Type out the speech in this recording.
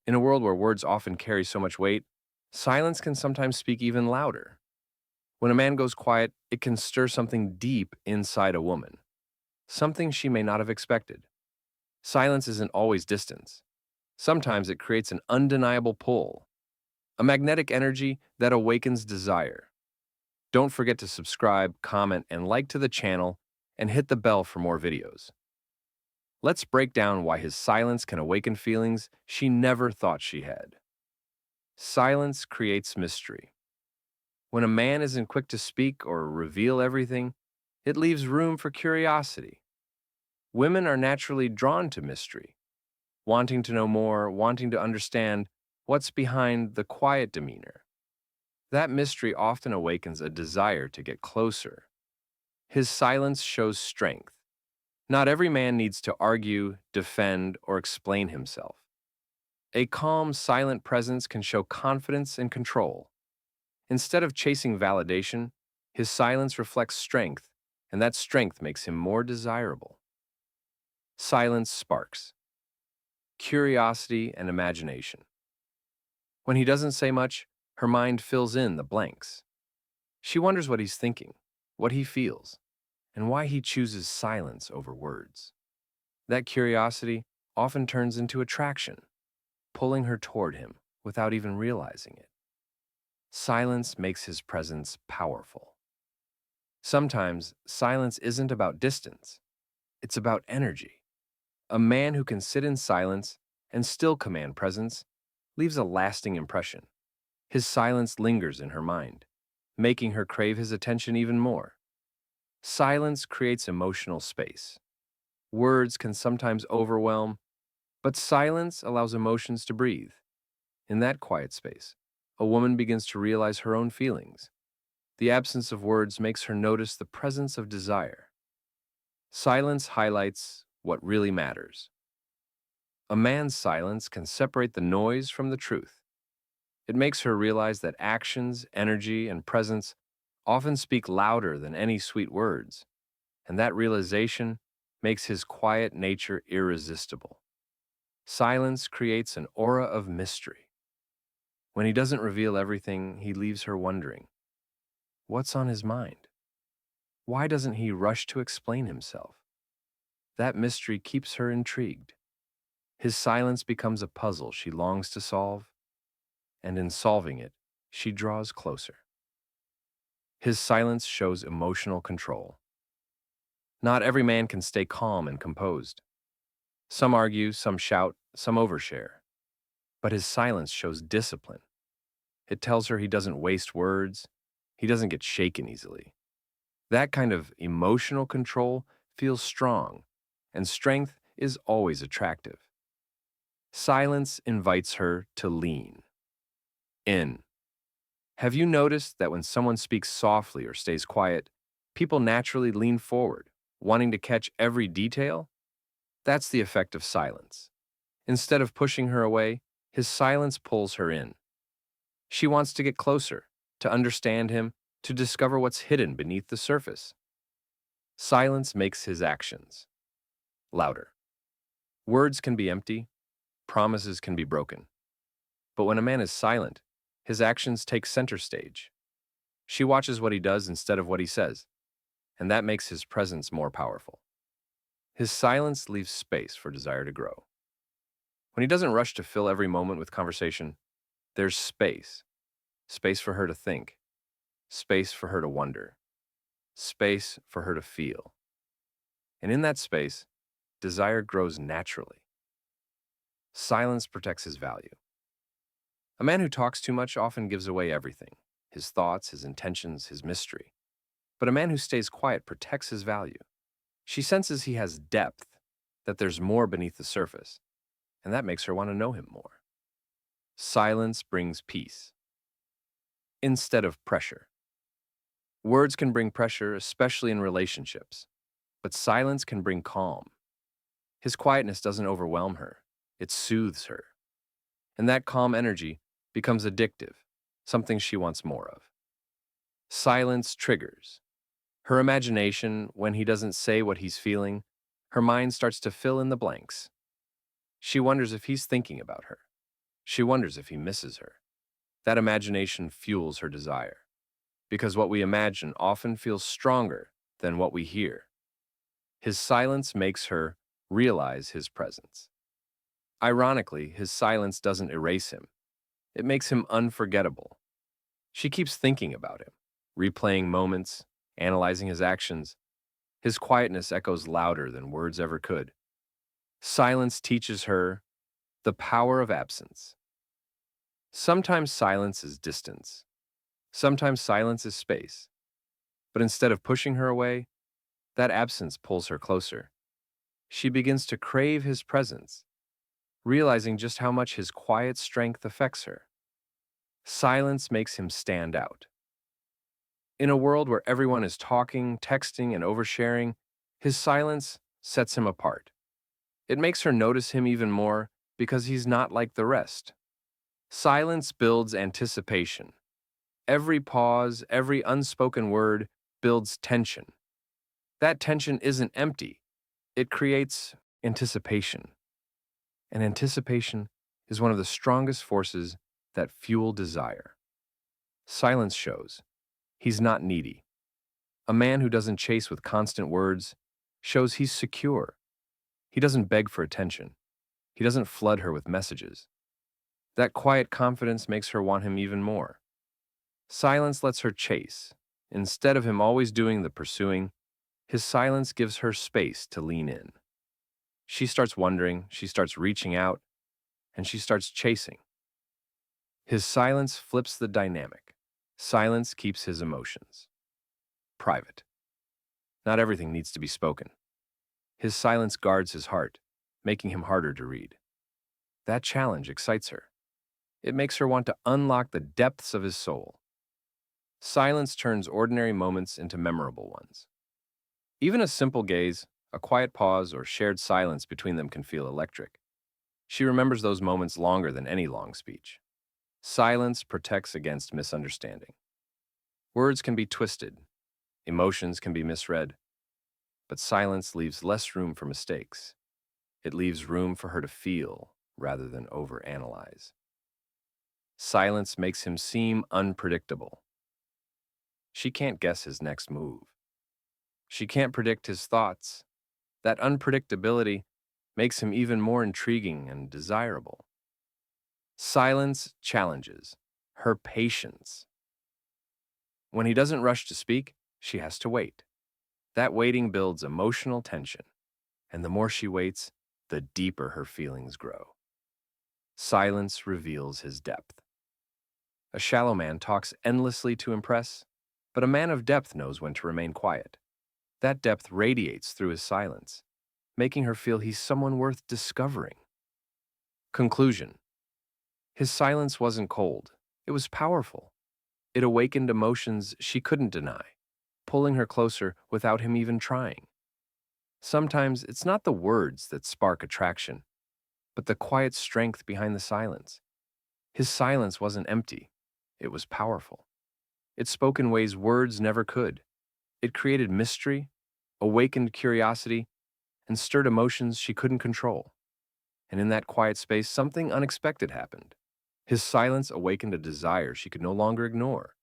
In a world where words often carry so much weight, silence can sometimes speak even louder. When a man goes quiet, it can stir something deep inside a woman, something she may not have expected. Silence isn't always distance. Sometimes it creates an undeniable pull, a magnetic energy that awakens desire. Don't forget to subscribe, comment, and like to the channel, and hit the bell for more videos. Let's break down why his silence can awaken feelings she never thought she had. Silence creates mystery. When a man isn't quick to speak or reveal everything, it leaves room for curiosity. Women are naturally drawn to mystery, wanting to know more, wanting to understand what's behind the quiet demeanor. That mystery often awakens a desire to get closer. His silence shows strength. Not every man needs to argue, defend, or explain himself. A calm, silent presence can show confidence and control. Instead of chasing validation, his silence reflects strength, and that strength makes him more desirable. Silence sparks curiosity and imagination. When he doesn't say much, her mind fills in the blanks. She wonders what he's thinking, what he feels, and why he chooses silence over words. That curiosity often turns into attraction, pulling her toward him without even realizing it. Silence makes his presence powerful. Sometimes silence isn't about distance, it's about energy. A man who can sit in silence and still command presence leaves a lasting impression. His silence lingers in her mind, making her crave his attention even more. Silence creates emotional space. Words can sometimes overwhelm, but silence allows emotions to breathe. In that quiet space, a woman begins to realize her own feelings. The absence of words makes her notice the presence of desire. Silence highlights what really matters. A man's silence can separate the noise from the truth. It makes her realize that actions, energy, and presence often speak louder than any sweet words, and that realization makes his quiet nature irresistible. Silence creates an aura of mystery. When he doesn't reveal everything, he leaves her wondering, what's on his mind? Why doesn't he rush to explain himself? That mystery keeps her intrigued. His silence becomes a puzzle she longs to solve, and in solving it, she draws closer. His silence shows emotional control. Not every man can stay calm and composed. Some argue, some shout, some overshare. But his silence shows discipline. It tells her he doesn't waste words, he doesn't get shaken easily. That kind of emotional control feels strong, and strength is always attractive. Silence invites her to lean in. Have you noticed that when someone speaks softly or stays quiet, people naturally lean forward, wanting to catch every detail? That's the effect of silence. Instead of pushing her away, his silence pulls her in. She wants to get closer, to understand him, to discover what's hidden beneath the surface. Silence makes his actions louder. Words can be empty, promises can be broken. But when a man is silent, his actions take center stage. She watches what he does instead of what he says, and that makes his presence more powerful. His silence leaves space for desire to grow. When he doesn't rush to fill every moment with conversation, there's space. Space for her to think, space for her to wonder, space for her to feel. And in that space, desire grows naturally. Silence protects his value. A man who talks too much often gives away everything, his thoughts, his intentions, his mystery. But a man who stays quiet protects his value. She senses he has depth, that there's more beneath the surface, and that makes her want to know him more. Silence brings peace instead of pressure. Words can bring pressure, especially in relationships, but silence can bring calm. His quietness doesn't overwhelm her, it soothes her. And that calm energy becomes addictive, something she wants more of. Silence triggers her imagination. When he doesn't say what he's feeling, her mind starts to fill in the blanks. She wonders if he's thinking about her. She wonders if he misses her. That imagination fuels her desire, because what we imagine often feels stronger than what we hear. His silence makes her realize his presence. Ironically, his silence doesn't erase him. It makes him unforgettable. She keeps thinking about him, replaying moments, analyzing his actions. His quietness echoes louder than words ever could. Silence teaches her the power of absence. Sometimes silence is distance. Sometimes silence is space. But instead of pushing her away, that absence pulls her closer. She begins to crave his presence, realizing just how much his quiet strength affects her. Silence makes him stand out. In a world where everyone is talking, texting, and oversharing, his silence sets him apart. It makes her notice him even more because he's not like the rest. Silence builds anticipation. Every pause, every unspoken word builds tension. That tension isn't empty. It creates anticipation. And anticipation is one of the strongest forces that fuel desire. Silence shows he's not needy. A man who doesn't chase with constant words shows he's secure. He doesn't beg for attention. He doesn't flood her with messages. That quiet confidence makes her want him even more. Silence lets her chase. Instead of him always doing the pursuing, his silence gives her space to lean in. She starts wondering, she starts reaching out, and she starts chasing. His silence flips the dynamic. Silence keeps his emotions private. Not everything needs to be spoken. His silence guards his heart, making him harder to read. That challenge excites her. It makes her want to unlock the depths of his soul. Silence turns ordinary moments into memorable ones. Even a simple gaze, a quiet pause, or shared silence between them can feel electric. She remembers those moments longer than any long speech. Silence protects against misunderstanding. Words can be twisted, emotions can be misread, but silence leaves less room for mistakes. It leaves room for her to feel rather than overanalyze. Silence makes him seem unpredictable. She can't guess his next move. She can't predict his thoughts. That unpredictability makes him even more intriguing and desirable. Silence challenges her patience. When he doesn't rush to speak, she has to wait. That waiting builds emotional tension, and the more she waits, the deeper her feelings grow. Silence reveals his depth. A shallow man talks endlessly to impress, but a man of depth knows when to remain quiet. That depth radiates through his silence, making her feel he's someone worth discovering. Conclusion. His silence wasn't cold. It was powerful. It awakened emotions she couldn't deny, pulling her closer without him even trying. Sometimes it's not the words that spark attraction, but the quiet strength behind the silence. His silence wasn't empty. It was powerful. It spoke in ways words never could. It created mystery, awakened curiosity, and stirred emotions she couldn't control. And in that quiet space, something unexpected happened. His silence awakened a desire she could no longer ignore.